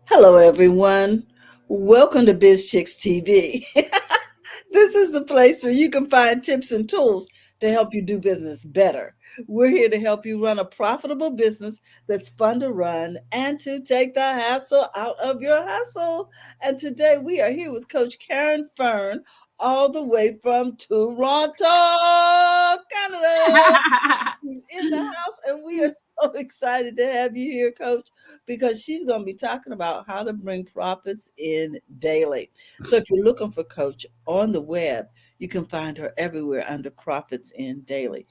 Hello, everyone. Welcome to BizChicks TV. This is the place where you can find tips and tools to help you do business better. We're here to help you run a profitable business that's fun to run and to take the hassle out of your hustle. And today we are here with Coach Caren Fern, all the way from Toronto, Canada. She's in the house, and we are so excited to have you here, Coach, because she's going to be talking about how to bring profits in daily. So, if you're looking for Coach on the web, you can find her everywhere under Profits in Daily.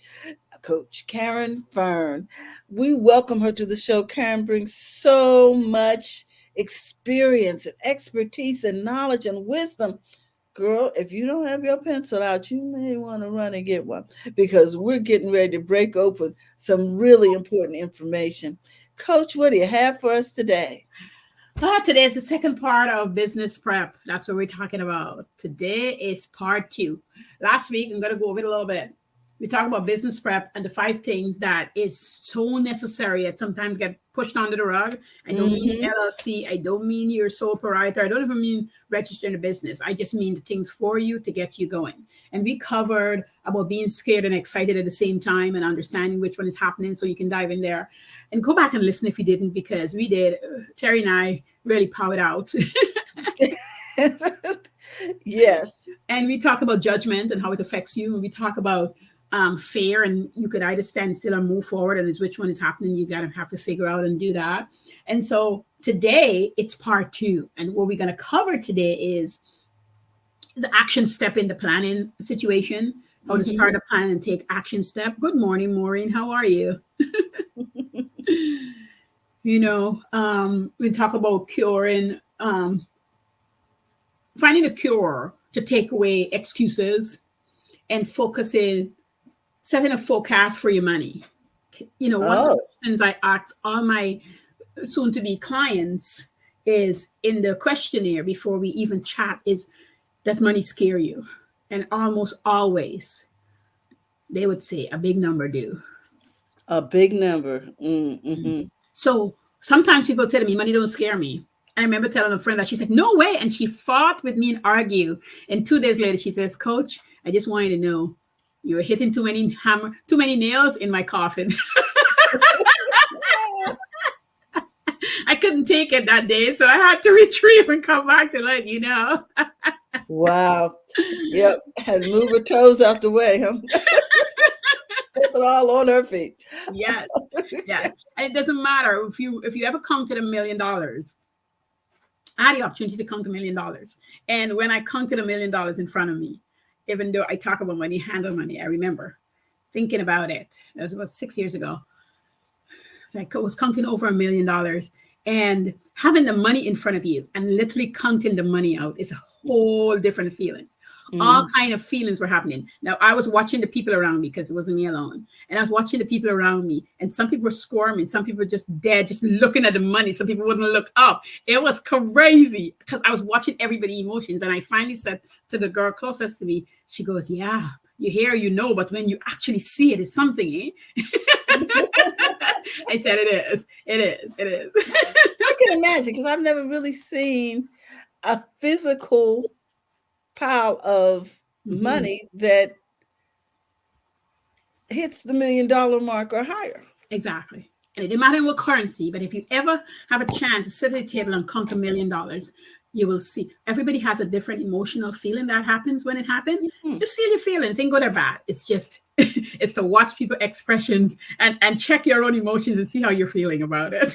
Coach Caren Fern, we welcome her to the show. Caren brings so much experience and expertise and knowledge and wisdom. Girl, if you don't have your pencil out, you may want to run and get one because we're getting ready to break open some really important information. Coach, what do you have for us today? Today is the second part of business prep. That's what we're talking about. Today is part two. Last week, I'm going to go over it a little bit. We talked about business prep and the 5 things that is so necessary that sometimes get pushed under the rug. I don't mean LLC. I don't mean you're sole proprietor. I don't even mean registering a business. I just mean the things for you to get you going. And we covered about being scared and excited at the same time and understanding which one is happening so you can dive in there. And go back and listen if you didn't, because we did. Terry and I really powered out. Yes. And we talk about judgment and how it affects you. And we talk about fear, and you could either stand still or move forward, and it's which one is happening. You gotta have to figure out and do that. And so today it's part 2, and what we're going to cover today is the action step in the planning situation, how to start a plan and take action step. Good morning, Maureen. How are you? We talk about curing, finding a cure to take away excuses and focusing, setting a forecast for your money. One of the questions I ask all my soon-to-be clients is in the questionnaire before we even chat is, does money scare you? And almost always they would say a big number do. A big number. Mm-hmm. So sometimes people say to me, money don't scare me. I remember telling a friend that, she's like, no way. And she fought with me and argued. And 2 days later, she says, Coach, I just want you to know you're hitting too many nails in my coffin. I couldn't take it that day. So I had to retrieve and come back to let you know. Wow. Yep. Had to move her toes out the way, huh? Put it all on her feet. Yes. Yes. And it doesn't matter if you ever counted $1 million. I had the opportunity to count $1 million. And when I counted $1 million in front of me, even though I talk about money, handle money, I remember thinking about it. That was about 6 years ago. So I was counting over $1 million, and having the money in front of you and literally counting the money out is a whole different feeling. All kind of feelings were happening. Now, I was watching the people around me because it wasn't me alone. And I was watching the people around me, and some people were squirming. Some people were just dead, just looking at the money. Some people wouldn't look up. It was crazy because I was watching everybody's emotions. And I finally said to the girl closest to me, she goes, yeah, you hear, but when you actually see it, it's something, eh? I said, it is. I can imagine, because I've never really seen a physical pile of money that hits the $1 million mark or higher. Exactly. And it didn't matter what currency, but if you ever have a chance to sit at a table and count $1 million, you will see everybody has a different emotional feeling that happens when it happens. Just feel your feelings, ain't good or bad. It's just, it's to watch people's expressions and check your own emotions and see how you're feeling about it.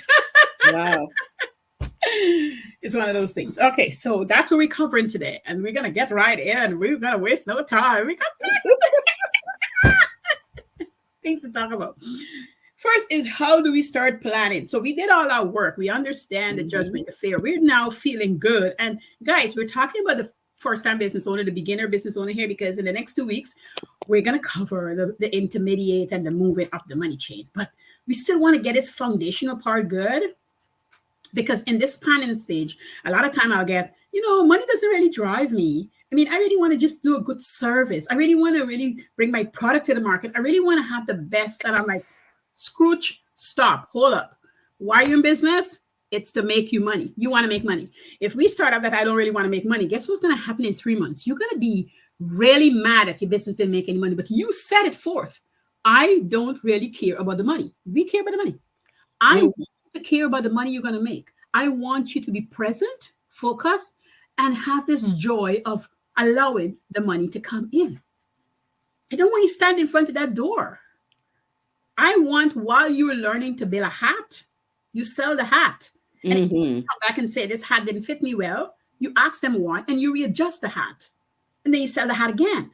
Wow. It's one of those things. Okay, so that's what we're covering today. And we're going to get right in. We're going to waste no time. We got things to talk about. First is, how do we start planning? So we did all our work. We understand the judgment, the fear. We're now feeling good. And guys, we're talking about the first-time business owner, the beginner business owner here, because in the next 2 weeks, we're going to cover the intermediate and the moving up the money chain. But we still want to get this foundational part good, because in this planning stage, a lot of time I'll get, money doesn't really drive me. I mean, I really want to just do a good service. I really want to really bring my product to the market. I really want to have the best. And I'm like, Scrooge, stop, hold up. Why are you in business? It's to make you money. You want to make money. If we start out that I don't really want to make money, guess what's going to happen in 3 months? You're going to be really mad at your business didn't make any money, but you set it forth. I don't really care about the money. We care about the money. I want to care about the money you're going to make. I want you to be present, focused, and have this joy of allowing the money to come in. I don't want you to stand in front of that door. I want, while you're learning to build a hat, you sell the hat. And if you come back and say, this hat didn't fit me well, you ask them why, and you readjust the hat. And then you sell the hat again,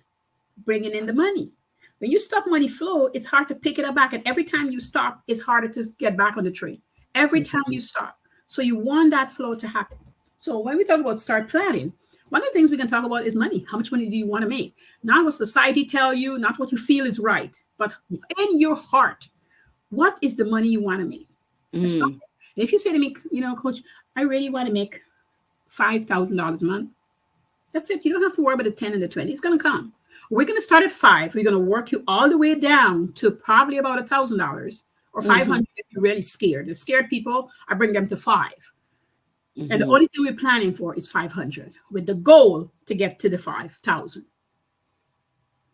bringing in the money. When you stop money flow, it's hard to pick it up back. And every time you stop, it's harder to get back on the train. Every time you stop. So you want that flow to happen. So when we talk about start planning, one of the things we can talk about is money. How much money do you want to make? Not what society tell you, not what you feel is right, but in your heart, what is the money you want to make? If you say to me, Coach, I really want to make $5,000 a month. That's it. You don't have to worry about the 10 and the 20. It's going to come. We're going to start at 5. We're going to work you all the way down to probably about $1,000 or 500 if you're really scared. The scared people, I bring them to 5. And the only thing we're planning for is 500 with the goal to get to the 5,000.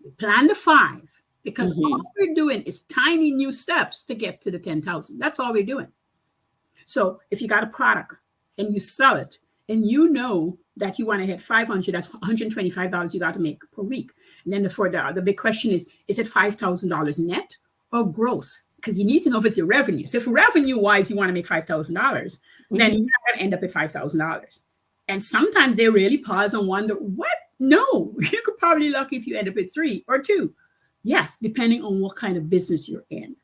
We plan the 5 because all we're doing is tiny new steps to get to the 10,000. That's all we're doing. So if you got a product and you sell it and you know that you want to hit 500, that's $125 you got to make per week. And then the big question is it $5,000 net or gross? Because you need to know if it's your revenue. So if revenue-wise you want to make $5,000, then you're not going to end up at $5,000. And sometimes they really pause and wonder, what? No, you could probably lucky if you end up at 3 or 2. Yes, depending on what kind of business you're in.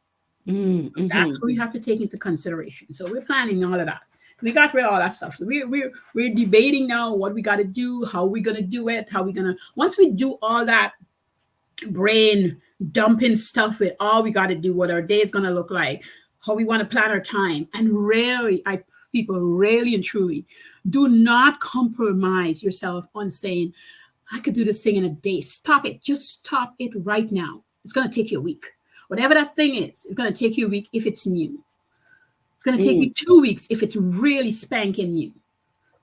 That's what we have to take into consideration. So we're planning all of that. We got rid of all that stuff. So we're debating now what we got to do, how we're going to do it, once we do all that brain dumping stuff with all we got to do, what our day is going to look like, how we want to plan our time. And really, people really and truly do not compromise yourself on saying, I could do this thing in a day. Stop it. Just stop it right now. It's going to take you a week. Whatever that thing is, it's going to take you a week if it's new. It's going to take you 2 weeks if it's really spanking new.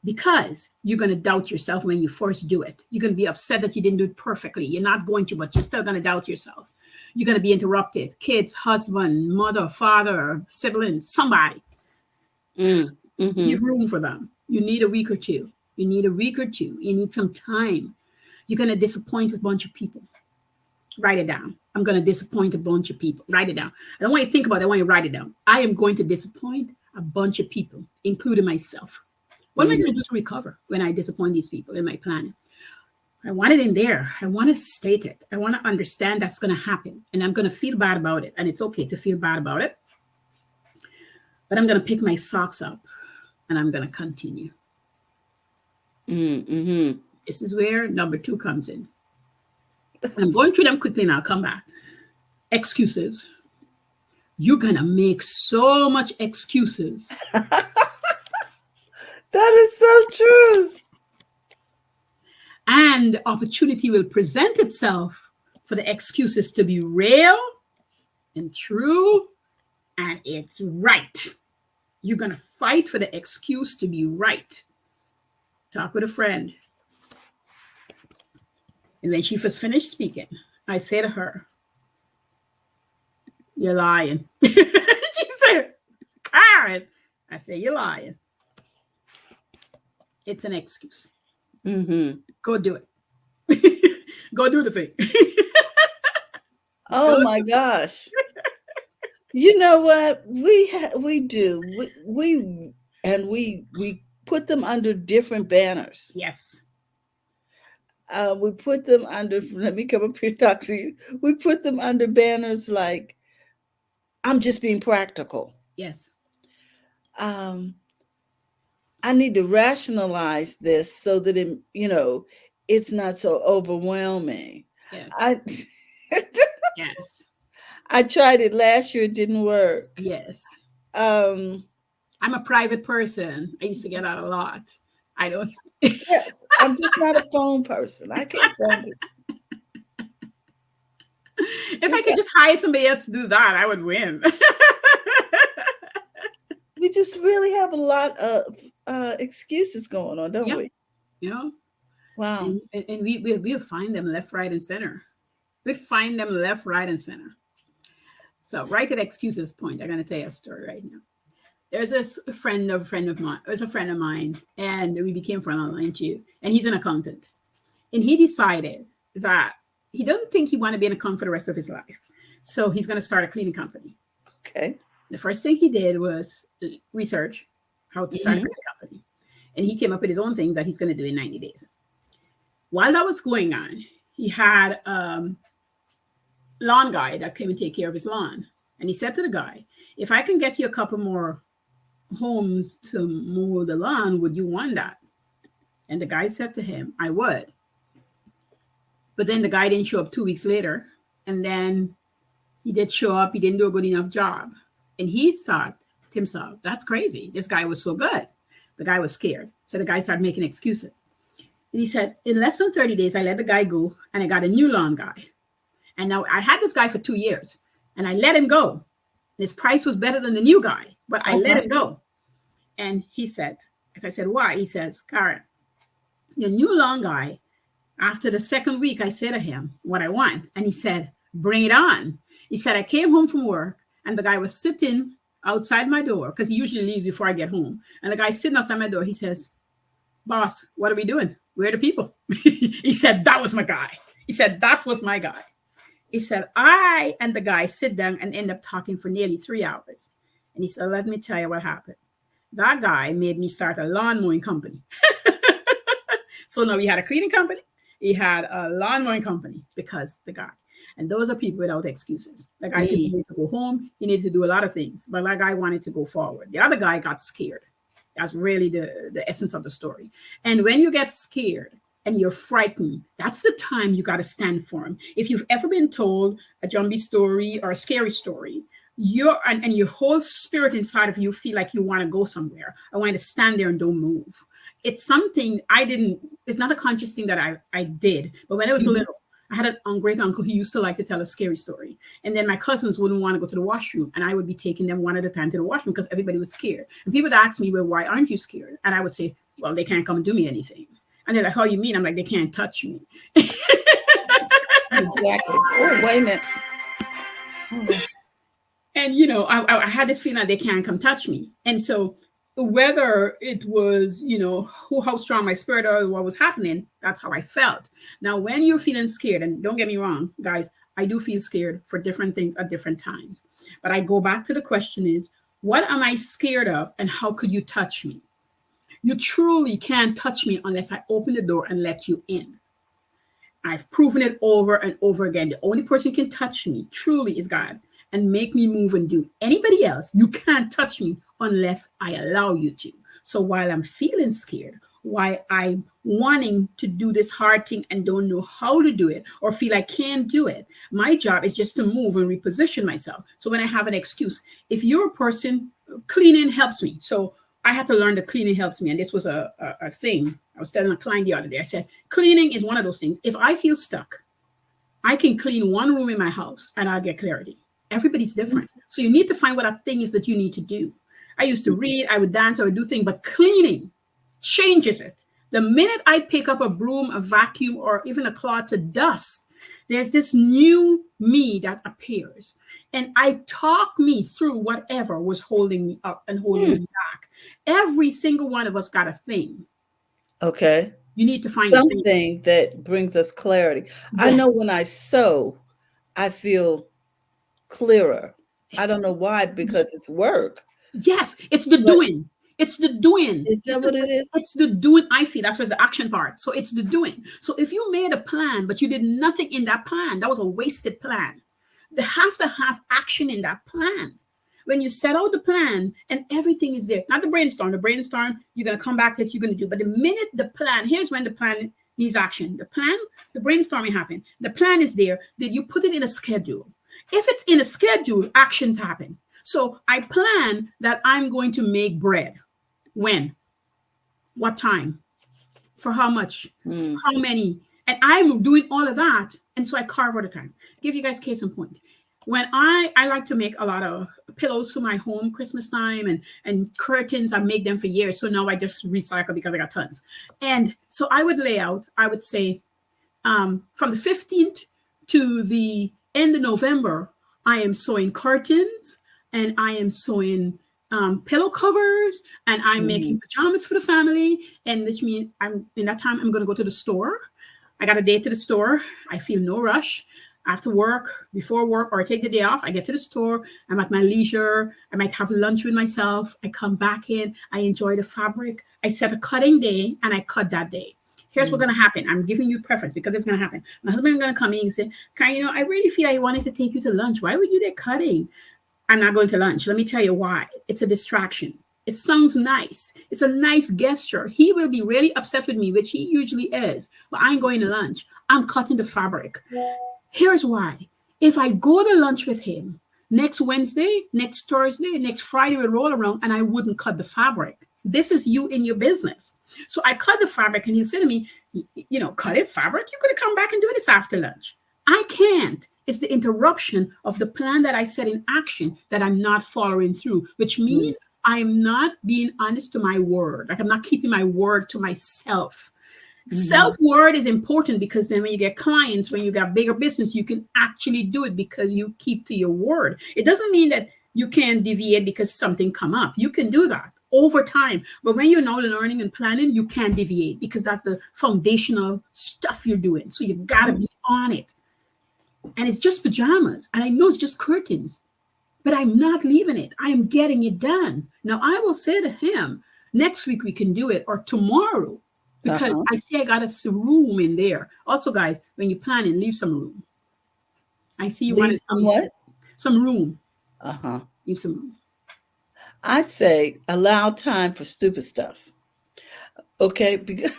Because you're going to doubt yourself when you first do it. You're going to be upset that you didn't do it perfectly. You're not going to, but you're still going to doubt yourself. You're going to be interrupted. Kids, husband, mother, father, siblings, somebody. Give room for them. You need a week or two. You need some time. You're going to disappoint a bunch of people. Write it down. I'm going to disappoint a bunch of people. Write it down. I don't want you to think about it. I want you to write it down. I am going to disappoint a bunch of people, including myself. What am I going to do to recover when I disappoint these people in my planning? I want it in there. I want to state it. I want to understand that's going to happen. And I'm going to feel bad about it. And it's okay to feel bad about it. But I'm going to pick my socks up and I'm going to continue. This is where number 2 comes in. I'm going through them quickly and I'll come back. Excuses. You're going to make so much excuses. That is so true. And opportunity will present itself for the excuses to be real and true, and it's right. You're going to fight for the excuse to be right. Talk with a friend. And when she was finished speaking, I say to her, you're lying. She said, Caren. I say, you're lying. It's an excuse. Go do it. Go do the thing. Oh my gosh. You know what? We do. We put them under different banners. Yes. We put them under, let me come up here and talk to you. We put them under banners like, I'm just being practical. Yes. I need to rationalize this so that it's not so overwhelming. Yes. Yes. I tried it last year, it didn't work. Yes. I'm a private person. I used to get out a lot. I don't. Yes, I'm just not a phone person. I can't phone it. If I could just hire somebody else to do that, I would win. We just really have a lot of excuses going on, don't Yeah, we? you know, Wow. and we'll find them left, right, and center. We find them left, right, and center. So right at excuses point, I'm going to tell you a story right now. There's this friend of mine. It was a friend of mine, and we became friends online too. And he's an accountant, and he decided that he doesn't think he want to be an accountant for the rest of his life. So he's going to start a cleaning company. Okay. The first thing he did was research how to start a Hmm. cleaning company, and he came up with his own thing that he's going to do in 90 days. While that was going on, he had lawn guy that came and take care of his lawn. And he said to the guy, if I can get you a couple more homes to mow the lawn, would you want that? And the guy said to him, I would. But then the guy didn't show up 2 weeks later. And then he did show up. He didn't do a good enough job. And he thought to himself, that's crazy. This guy was so good. The guy was scared. So the guy started making excuses. And he said, in less than 30 days, I let the guy go and I got a new lawn guy. And now I had this guy for 2 years and I let him go. His price was better than the new guy, but I let him go. And he said, as I said, why? He says, Caren, the new lawn guy, after the second week, I said to him what I want. And he said, bring it on. He said, I came home from work and the guy was sitting outside my door because he usually leaves before I get home. And the guy sitting outside my door, he says, boss, what are we doing? Where are the people? He said, that was my guy. He said, that was my guy. He said, I and the guy sit down and end up talking for nearly 3 hours. And he said, let me tell you what happened. That guy made me start a lawn mowing company. So now we had a cleaning company. He had a lawn mowing company because the guy. And those are people without excuses. The guy needed to go home. He needed to do a lot of things. But that guy wanted to go forward. The other guy got scared. That's really the essence of the story. And when you get scared, and you're frightened, that's the time you got to stand for him. If you've ever been told a zombie story or a scary story, and your whole spirit inside of you feel like you want to go somewhere. I want to stand there and don't move. It's something it's not a conscious thing that I did. But when I was little, I had a great uncle who used to like to tell a scary story. And then my cousins wouldn't want to go to the washroom. And I would be taking them one at a time to the washroom because everybody was scared. And people would ask me, well, why aren't you scared? And I would say, well, they can't come and do me anything. And they're like, how you mean? I'm like, they can't touch me. Exactly. Oh, wait a minute. Oh. And, I had this feeling that they can't come touch me. And so whether it was, how strong my spirit or what was happening, that's how I felt. Now, when you're feeling scared, and don't get me wrong, guys, I do feel scared for different things at different times. But I go back to the question is, what am I scared of and how could you touch me? You truly can't touch me unless I open the door and let you in. I've proven it over and over again. The only person who can touch me truly is God and make me move and do. Anybody else, you can't touch me unless I allow you to. So while I'm feeling scared, while I'm wanting to do this hard thing and don't know how to do it or feel I can't do it, my job is just to move and reposition myself. So when I have an excuse, if you're a person, cleaning helps me. So I had to learn that cleaning helps me. And this was a thing. I was telling a client the other day. I said, cleaning is one of those things. If I feel stuck, I can clean one room in my house and I'll get clarity. Everybody's different. So you need to find what that thing is that you need to do. I used to read, I would dance, I would do things, but cleaning changes it. The minute I pick up a broom, a vacuum, or even a cloth to dust, there's this new me that appears. And I talk me through whatever was holding me up and holding me back. Every single one of us got a thing. Okay. You need to find something that brings us clarity. Yes. I know when I sew, I feel clearer. I don't know why, because it's work. Yes, it's the doing. It's the doing. Is that what it is? It's the doing, I feel. That's what's the action part. So it's the doing. So if you made a plan, but you did nothing in that plan, that was a wasted plan. They have to have action in that plan. When you set out the plan and everything is there, not the brainstorm, you're going to come back that you're going to do. But the minute the plan, here's when the plan needs action. The brainstorming happened. The plan is there. That you put it in a schedule. If it's in a schedule, actions happen. So I plan that I'm going to make bread. When? What time? For how much? How many? And I'm doing all of that. And so I carve out the time. Give you guys case in point. when I like to make a lot of pillows for my home Christmas time, and curtains. I make them for years, so now I just recycle because I got tons. And so I would lay out. I would say from the 15th to the end of November, I am sewing curtains and I am sewing pillow covers, and I'm Mhm. making pajamas for the family. And which means I'm in that time I'm going to go to the store. I got a day to the store. I feel no rush. After work, before work, or I take the day off, I get to the store. I'm at my leisure. I might have lunch with myself. I come back in. I enjoy the fabric. I set a cutting day and I cut that day. Here's what's Mhm. going to happen. I'm giving you preference because it's going to happen. My husband is going to come in and say, Karen, I really feel I wanted to take you to lunch. Why were you there cutting? I'm not going to lunch. Let me tell you why. It's a distraction. It sounds nice. It's a nice gesture. He will be really upset with me, which he usually is, but I ain't going to lunch. I'm cutting the fabric. Here's why. If I go to lunch with him next Wednesday, next Thursday, next Friday, we roll around and I wouldn't cut the fabric. This is you in your business. So I cut the fabric and he'll say to me, cut it fabric. You could have come back and do this after lunch. I can't. It's the interruption of the plan that I set in action that I'm not following through, which Mhm. means I'm not being honest to my word. Like I'm not keeping my word to myself. Mhm. Self-word is important because then when you get clients, when you got bigger business, you can actually do it because you keep to your word. It doesn't mean that you can't deviate because something come up. You can do that over time. But when you're now learning and planning, you can't deviate because that's the foundational stuff you're doing. So you gotta be on it. And it's just pajamas. And I know it's just curtains, but I'm not leaving it. I am getting it done. Now I will say to him, next week we can do it or tomorrow because Uh-huh. I see I got a room in there. Also, guys, when you're planning, leave some room. I see you Leave wanted some what? some room. Uh-huh. Leave some room. I say allow time for stupid stuff. Okay, because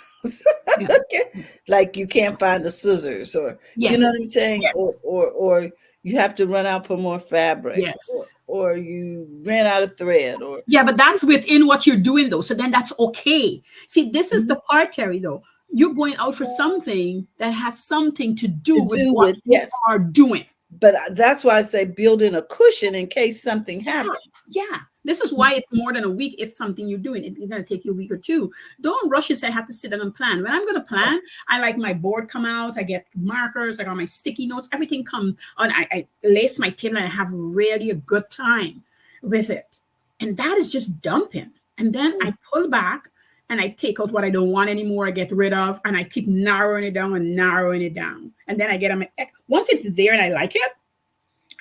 Yeah. okay, like you can't find the scissors, or you know Yes. what I'm saying, or Yes. you have to run out for more fabric, Yes. or you ran out of thread, or Yeah, but that's within what you're doing though. So then that's okay. See, this is Mhm. the part, Terry, though. You're going out for something that has something to do To with do what with, you yes. are doing. But that's why I say build in a cushion in case something Yeah, happens. yeah. This is why it's more than a week. If something you're doing, it's going to take you a week or two. Don't rush and say I have to sit down and plan. When I'm going to plan, I like my board come out. I get markers. I got my sticky notes. Everything come on. I lace my table and I have really a good time with it. And that is just dumping. And then I pull back and I take out what I don't want anymore. I get rid of, and I keep narrowing it down and narrowing it down. And then I get on my once it's there and I like it,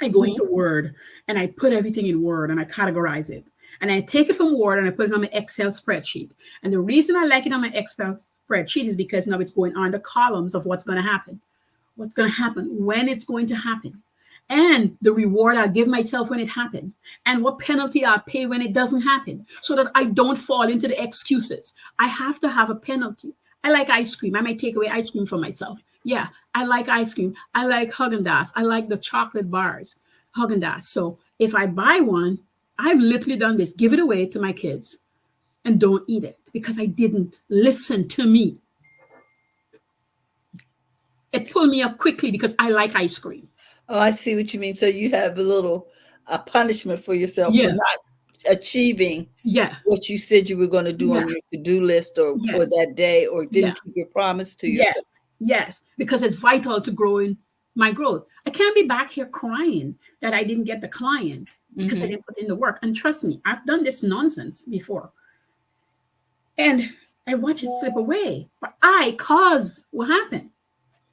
I go Mhm. into Word and I put everything in Word and I categorize it. And I take it from Word and I put it on my Excel spreadsheet. And the reason I like it on my Excel spreadsheet is because now it's going on the columns of what's going to happen, what's going to happen, when it's going to happen, and the reward I give myself when it happened, and what penalty I pay when it doesn't happen, so that I don't fall into the excuses. I have to have a penalty. I like ice cream. I might take away ice cream for myself. Yeah, I like ice cream. I like Haagen-Dazs. I like the chocolate bars, Haagen-Dazs. So if I buy one, I've literally done this: give it away to my kids and don't eat it because I didn't listen to me. It pulled me up quickly because I like ice cream. Oh, I see what you mean. So you have a little punishment for yourself for Yes. not achieving Yeah. what you said you were going to do Yeah. on your to-do list, or Yes. that day, or Yeah. didn't keep your promise to Yes. yourself. Yes. Because it's vital to growing my growth. I can't be back here crying that I didn't get the client because I Hmm. didn't put in the work. And trust me, I've done this nonsense before. And I watch it slip away. But I cause what happened.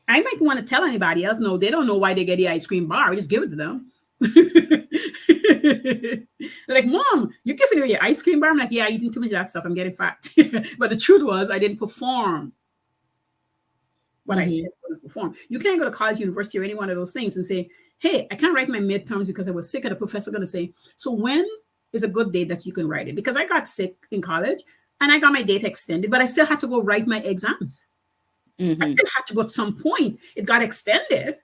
I might want to tell anybody else. No, they don't know why they get the ice cream bar. I just give it to them. They're like, Mom, you're giving her your ice cream bar? I'm like, yeah, eating too much of that stuff. I'm getting fat. But the truth was, I didn't perform what I Hmm. said I would perform. You can't go to college, university, or any one of those things and say, hey, I can't write my midterms because I was sick. And the professor going to say, so when is a good day that you can write it? Because I got sick in college and I got my date extended, but I still had to go write my exams. I Hmm. still had to go at some point. It got extended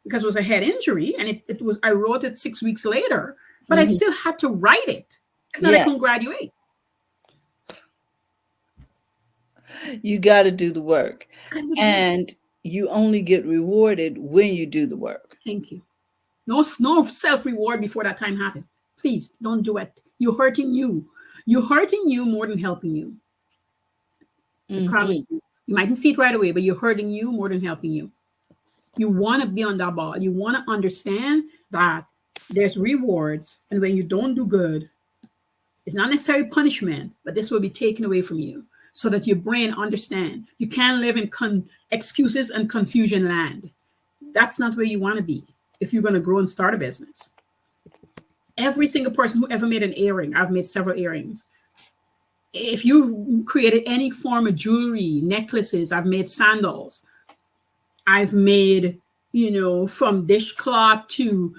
because it was a head injury, and it was I wrote it 6 weeks later, but I Hmm. still had to write it. If not, I Yeah, couldn't graduate. you got to do the work, Gotta do the work. and you only get rewarded when you do the work. Thank you. No self-reward before that time happens. Please don't do it. You're hurting you. You're hurting you more than helping you. I promise you. You mightn't see it right away, but you're hurting you more than helping you. You want to be on that ball. You want to understand that there's rewards, and when you don't do good, it's not necessarily punishment, but this will be taken away from you so that your brain understand. You can't live in excuses and confusion land. That's not where you want to be if you're going to grow and start a business. Every single person who ever made an earring, I've made several earrings. If you created any form of jewelry, necklaces, I've made sandals. I've made, from dishcloth to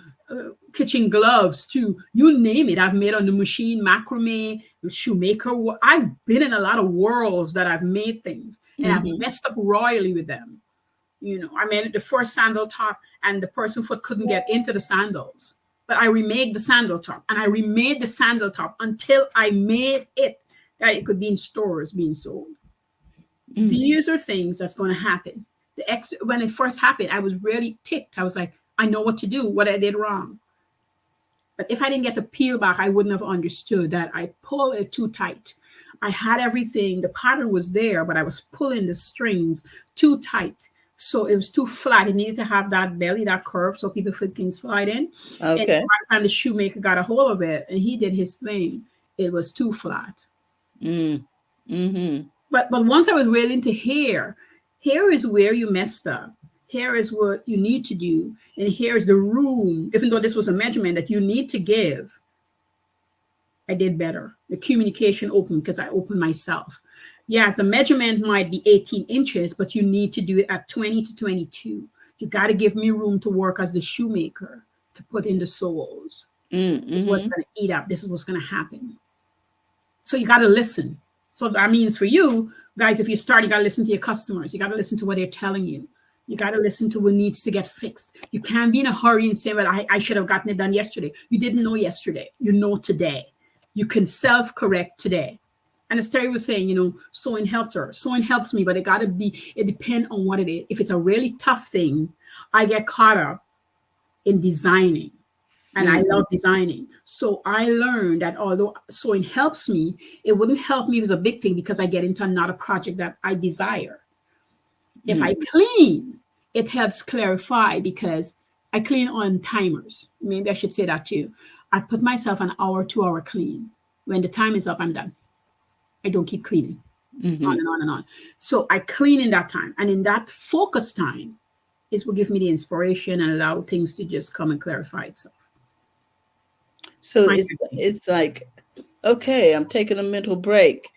kitchen gloves to you name it. I've made on the machine, macrame, shoemaker. I've been in a lot of worlds that I've made things, and I've messed up royally with them. I made the first sandal top, and the person foot couldn't get into the sandals. But I remade the sandal top, and I remade the sandal top until I made it that it could be in stores being sold. These are things that's going to happen. When it first happened, I was really ticked. I was like, I know what to do, what I did wrong. But if I didn't get the peel back, I wouldn't have understood that I pulled it too tight. I had everything, the pattern was there, but I was pulling the strings too tight. So it was too flat. It needed to have that belly, that curve, so people can slide in. Okay. And so by the time the shoemaker got a hold of it and he did his thing, it was too flat. But once I was really into hair is where you messed up. Here is what you need to do. And here's the room, even though this was a measurement that you need to give. I did better. The communication opened because I opened myself. Yes, the measurement might be 18 inches, but you need to do it at 20 to 22. You got to give me room to work as the shoemaker to put in the soles. This is what's going to eat up. This is what's going to happen. So you got to listen. So that means for you guys, if you start, you got to listen to your customers. You got to listen to what they're telling you. You got to listen to what needs to get fixed. You can't be in a hurry and say, well, I should have gotten it done yesterday. You didn't know yesterday. You know today. You can self-correct today. And as Terry was saying, sewing helps her. Sewing helps me, but it depends on what it is. If it's a really tough thing, I get caught up in designing. And I love designing. So I learned that although sewing helps me, it wouldn't help me if it's a big thing because I get into another project that I desire. If I clean, it helps clarify because I clean on timers. Maybe I should say that too. I put myself an hour, 2 hour clean. When the time is up, I'm done. I don't keep cleaning on and on and on. So I clean in that time. And in that focus time is what gives me the inspiration and allow things to just come and clarify itself. So it's like, okay, I'm taking a mental break.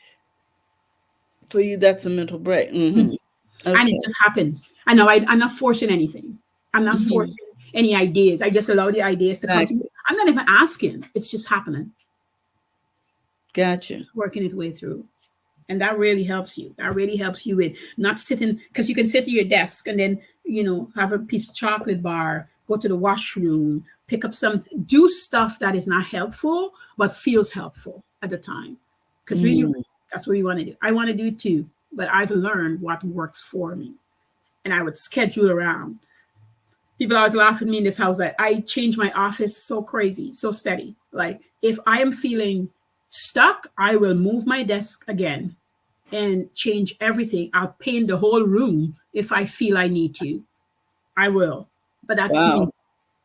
For you, that's a mental break. Okay. And it just happens. I know I'm not forcing anything. I'm not forcing any ideas. I just allow the ideas to come to me. I'm not even asking. It's just happening. Gotcha. Just working its way through. And that really helps you. That really helps you with not sitting, because you can sit at your desk and then, have a piece of chocolate bar, go to the washroom, pick up something, do stuff that is not helpful, but feels helpful at the time. Because really, that's what you want to do. I want to do it too, but I've learned what works for me. And I would schedule around. People always laugh at me in this house that I change my office so crazy, so steady. Like if I am feeling stuck, I will move my desk again and change everything. I'll paint the whole room if I feel I need to. I will. But that's me.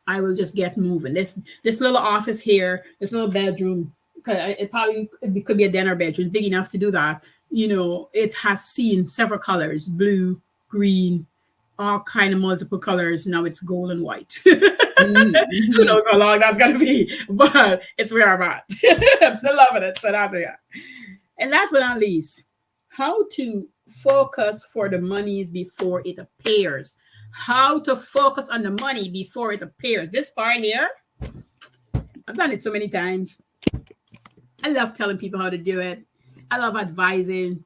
I will just get moving. This little office here, this little bedroom, it could be a dinner bedroom, big enough to do that. It has seen several colors, blue, green, all kind of multiple colors. Now it's gold and white. Who knows how long that's going to be, but it's where I'm at. I'm still loving it. So that's where I'm at. And last but not least, how to focus for the monies before it appears. How to focus on the money before it appears. This part here, I've done it so many times. I love telling people how to do it. I love advising,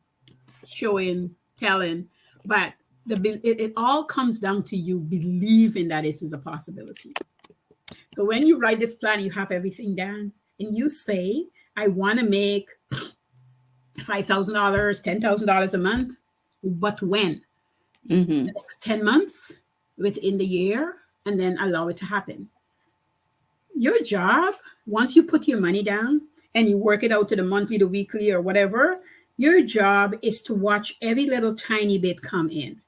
showing, telling, but it all comes down to you believing that this is a possibility. So when you write this plan, you have everything down and you say, I want to make $5,000, $10,000 a month, but when? The next 10 months, within the year, and then allow it to happen. Your job, once you put your money down and you work it out to the monthly, the weekly, or whatever, your job is to watch every little tiny bit come in,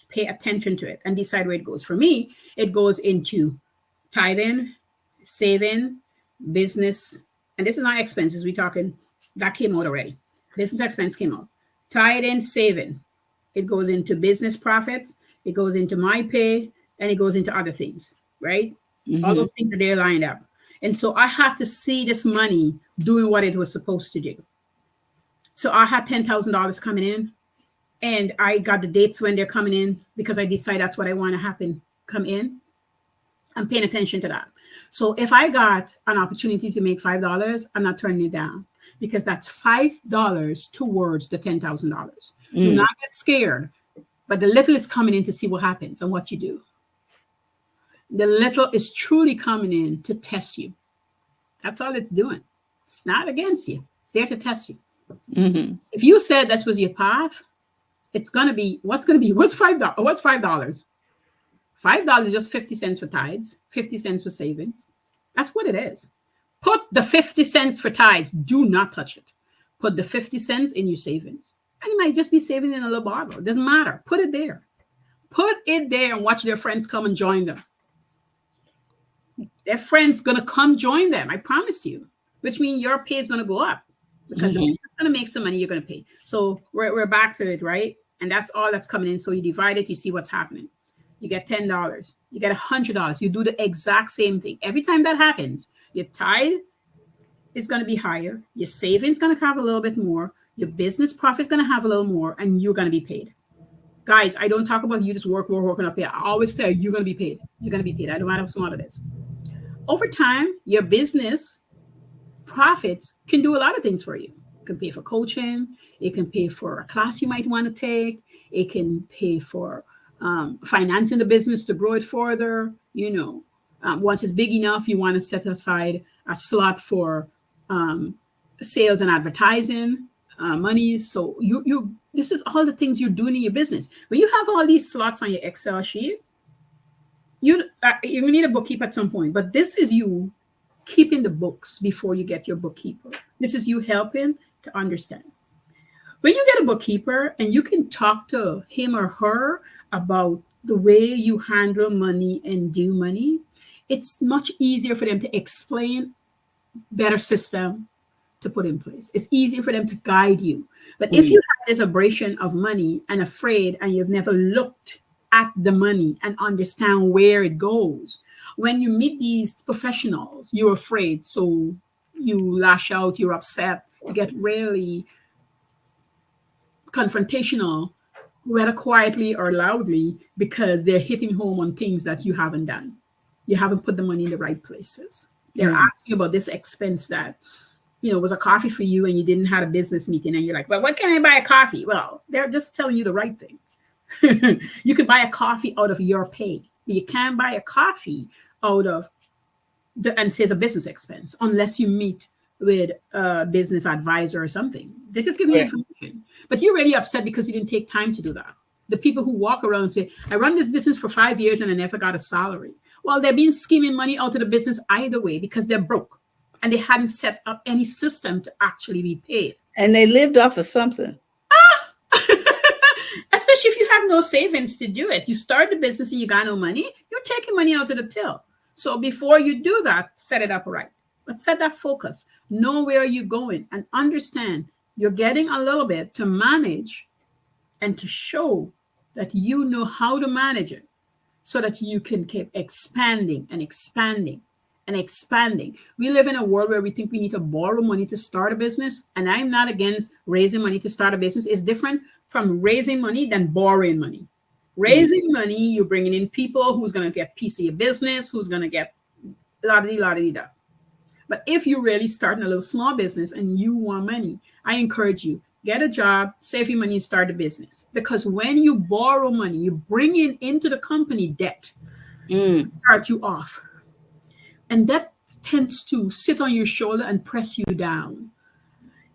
pay attention to it, and decide where it goes. For me, it goes into tithing, saving, business, and this is not expenses. We're talking that came out already. Business expense came out. Tithing, saving. It goes into business profits. It goes into my pay, and it goes into other things, right? All Mm-hmm. those things are there lined up. And so I have to see this money doing what it was supposed to do. So I had $10,000 coming in, and I got the dates when they're coming in because I decide that's what I want to happen come in. I'm paying attention to that. So if I got an opportunity to make $5, I'm not turning it down because that's $5 towards the $10,000. Do Mm. not get scared, but the little is coming in to see what happens and what you do. The little is truly coming in to test you. That's all it's doing. It's not against you. It's there to test you. Mm-hmm. If you said this was your path, it's gonna be what's gonna be what's $5? What's $5? $5 is just 50 cents for tithes, 50 cents for savings. That's what it is. Put the 50 cents for tithes. Do not touch it. Put the 50 cents in your savings. And you might just be saving in a little bottle. It doesn't matter. Put it there. Put it there and watch their friends come and join them. Their friends gonna come join them. I promise you. Which means your pay is gonna go up because the business is gonna make some money. You're gonna pay. So we're back to it, right? And that's all that's coming in. So you divide it. You see what's happening. You get $10. You get $100. You do the exact same thing. Every time that happens, your tithe is going to be higher. Your savings going to have a little bit more. Your business profit is going to have a little more, and you're going to be paid. Guys, I don't talk about you just working up here. I always tell you, you're going to be paid. You're going to be paid. I don't matter how small it is. Over time, your business profits can do a lot of things for you. It can pay for coaching. It can pay for a class you might want to take. It can pay for financing the business to grow it further. Once it's big enough, you want to set aside a slot for sales and advertising money. So this is all the things you're doing in your business. When you have all these slots on your Excel sheet, you need a bookkeeper at some point. But this is you keeping the books before you get your bookkeeper. This is you helping to understand. When you get a bookkeeper and you can talk to him or her about the way you handle money and do money, it's much easier for them to explain better system to put in place. It's easier for them to guide you. But if you have this aberration of money and afraid and you've never looked at the money and understand where it goes, when you meet these professionals, you're afraid. So you lash out, you're upset, you get really confrontational, whether quietly or loudly, because they're hitting home on things that you haven't done. You haven't put the money in the right places. They're asking about this expense that, was a coffee for you and you didn't have a business meeting and you're like, well, what can I buy a coffee? Well, they're just telling you the right thing. You could buy a coffee out of your pay. But you can't buy a coffee out of and say the business expense unless you meet with a business advisor or something. They're just giving you information. But you're really upset because you didn't take time to do that. The people who walk around and say, I run this business for 5 years and I never got a salary. Well, they've been skimming money out of the business either way because they're broke and they hadn't set up any system to actually be paid. And they lived off of something. Especially if you have no savings to do it. You start the business and you got no money, you're taking money out of the till. So before you do that, set it up right. But set that focus. Know where you're going and understand you're getting a little bit to manage and to show that you know how to manage it so that you can keep expanding and expanding and expanding. We live in a world where we think we need to borrow money to start a business. And I'm not against raising money to start a business. It's different from raising money than borrowing money. Raising money, you're bringing in people who's going to get a piece of your business, who's going to get la-da-dee-la-da-dee-da. But if you're really starting a little small business and you want money, I encourage you, get a job, save your money, and start a business. Because when you borrow money, you bring in into the company debt, start you off. And that tends to sit on your shoulder and press you down.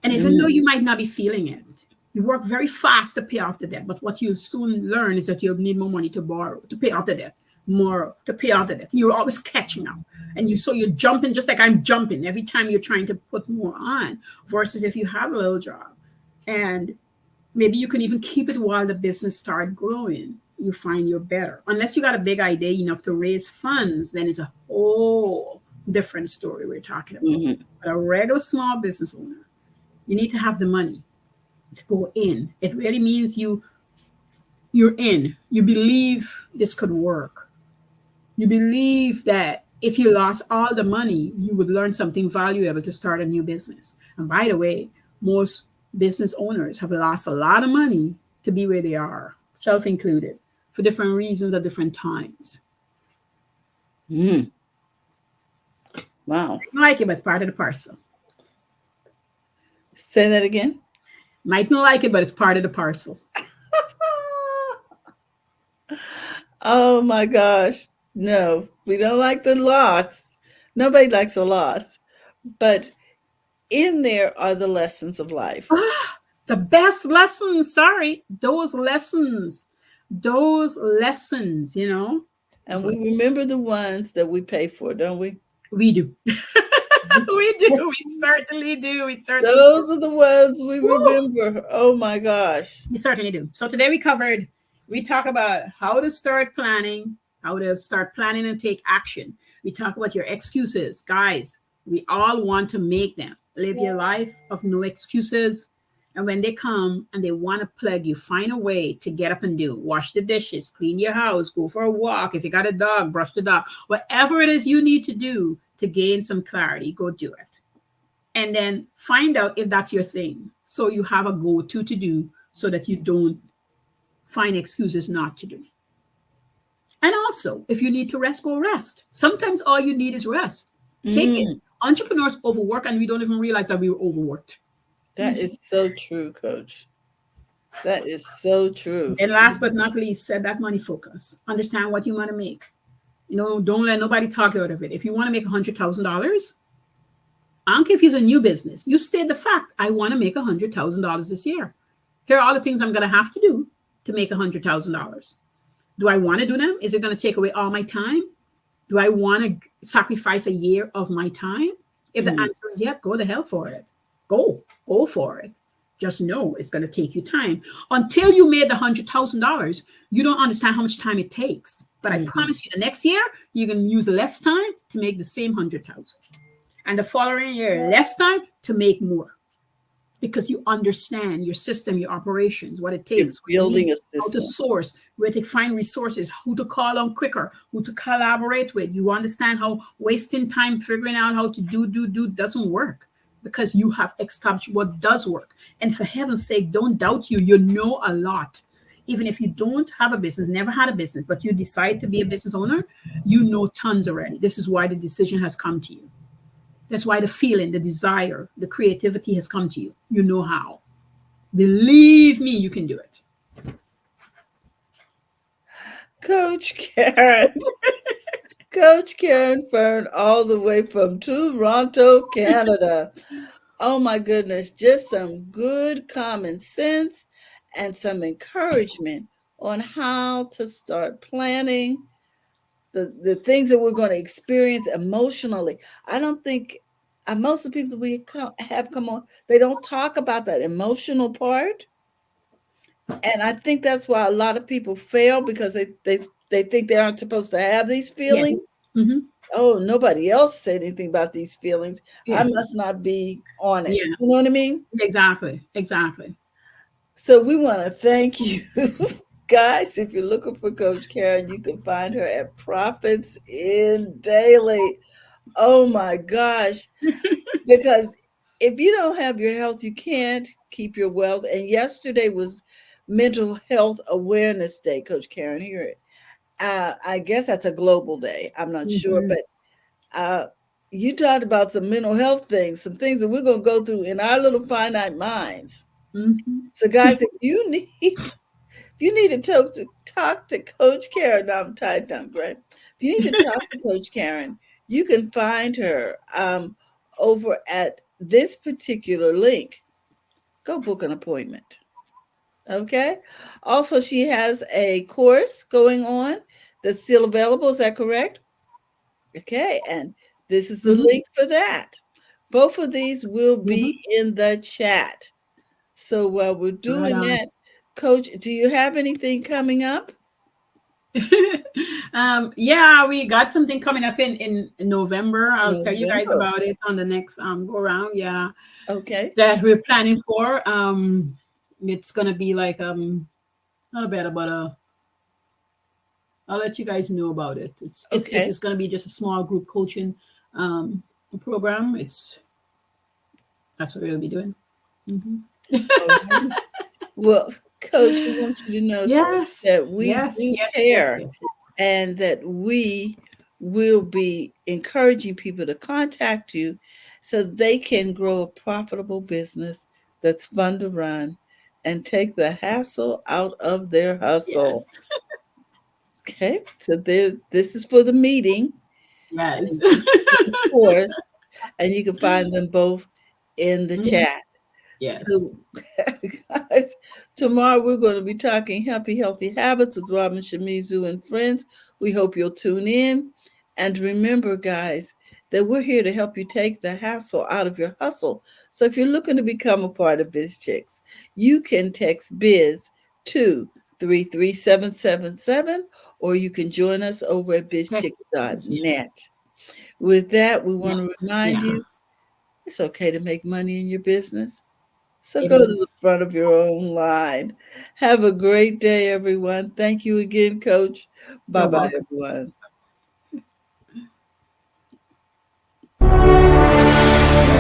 And even though you might not be feeling it, you work very fast to pay off the debt. But what you'll soon learn is that you'll need more money to borrow, to pay off the debt. more to pay out of it. You're always catching up. And you're jumping just like I'm jumping every time you're trying to put more on, versus if you have a little job and maybe you can even keep it while the business start growing. You find you're better. Unless you got a big idea enough to raise funds, then it's a whole different story we're talking about. Mm-hmm. But a regular small business owner, you need to have the money to go in. It really means you're in. You believe this could work. You believe that if you lost all the money, you would learn something valuable to start a new business. And by the way, most business owners have lost a lot of money to be where they are, self included, for different reasons at different times. Mm. Wow. I like it, but it's part of the parcel. Say that again. Might not like it, but it's part of the parcel. Oh my gosh. No, we don't like the loss. Nobody likes a loss. But in there are the lessons of life. The best lessons. Sorry, those lessons, you know. And we remember the ones that we pay for, don't we? We do. We do. We certainly do. We certainly Those do. are the ones we remember. Oh my gosh. We certainly do. So today we talk about how to start planning, and take action. We talk about your excuses. Guys, we all want to make them. Live your life of no excuses. And when they come and they want to plug you, find a way to get up and do. Wash the dishes, clean your house, go for a walk. If you got a dog, brush the dog. Whatever it is you need to do to gain some clarity, go do it. And then find out if that's your thing. So you have a go-to to do so that you don't find excuses not to do. And also, if you need to rest, go rest. Sometimes all you need is rest. Take it. Entrepreneurs overwork and we don't even realize that we were overworked. That is so true, Coach. That is so true. And last but not least, set that money focus. Understand what you want to make. You know, don't let nobody talk you out of it. If you want to make $100,000, I don't care if it's a new business. You state the fact, I want to make $100,000 this year. Here are all the things I'm going to have to do to make $100,000. Do I want to do them? Is it going to take away all my time? Do I want to sacrifice a year of my time? If the answer is yes, go the hell for it. Go for it. Just know it's going to take you time. Until you made the $100,000, you don't understand how much time it takes. But I promise you, the next year, you can use less time to make the same 100,000. And the following year, less time to make more. Because you understand your system, your operations, what it takes. You're building a system. How to source, where to find resources, who to call on quicker, who to collaborate with. You understand how wasting time figuring out how to do doesn't work. Because you have established what does work. And for heaven's sake, don't doubt you. You know a lot. Even if you don't have a business, never had a business, but you decide to be a business owner, you know tons already. This is why the decision has come to you. That's why the feeling, the desire, the creativity has come to you. You know how. Believe me, you can do it. Coach Caren. Coach Caren Fern, all the way from Toronto, Canada. Oh my goodness, just some good common sense and some encouragement on how to start planning the things that we're going to experience emotionally. I don't think most of the people we have come on, they don't talk about that emotional part. And I think that's why a lot of people fail, because they think they aren't supposed to have these feelings. Yes. Mm-hmm. Oh, nobody else said anything about these feelings. Yeah. I must not be on it. Yeah. You know what I mean? Exactly. So we want to thank you. Guys, if you're looking for Coach Caren, you can find her at Profits in Daily. Oh my gosh. Because if you don't have your health, you can't keep your wealth. And yesterday was Mental Health Awareness Day, Coach Caren. Here, I guess that's a global day. I'm not sure, but you talked about some mental health things, some things that we're going to go through in our little finite minds. So, guys, if you need to talk to Coach Caren, now I'm tied tongue, right? If you need to talk to Coach Caren, you can find her over at this particular link. Go book an appointment. Okay. Also, she has a course going on that's still available. Is that correct? Okay, and this is the Mhm. link for that. Both of these will Mhm. be in the chat. So while we're Right doing on. that, Coach, do you have anything coming up? Yeah, we got something coming up in November. I'll tell you guys November. about it on the next go around. Yeah, Okay. that we're planning for. It's gonna be like not a bad, but I'll let you guys know about it. It's Okay. just gonna be just a small group coaching um program. That's what we'll be doing. Hmm. All right. Well, Coach, we want you to know Yes, that we yes, do yes, yes, care yes. and that we will be encouraging people to contact you so they can grow a profitable business that's fun to run and take the hassle out of their hustle. Yes, Okay, so this is for the meeting, yes. and this is for the course, and you can find them both in the Mhm. chat. Yes. So, guys, tomorrow we're going to be talking happy, healthy habits with Robin Shimizu and friends. We hope you'll tune in. And remember, guys, that we're here to help you take the hassle out of your hustle. So if you're looking to become a part of BizChicks, you can text Biz to 33777, or you can join us over at Text message. Yeah. bizchicks.net. With that, we Yeah. want to remind Yeah. you it's okay to make money in your business. So It go to the is. front of your own line. Have a great day, everyone. Thank you again, Coach. Bye You're bye, welcome. everyone.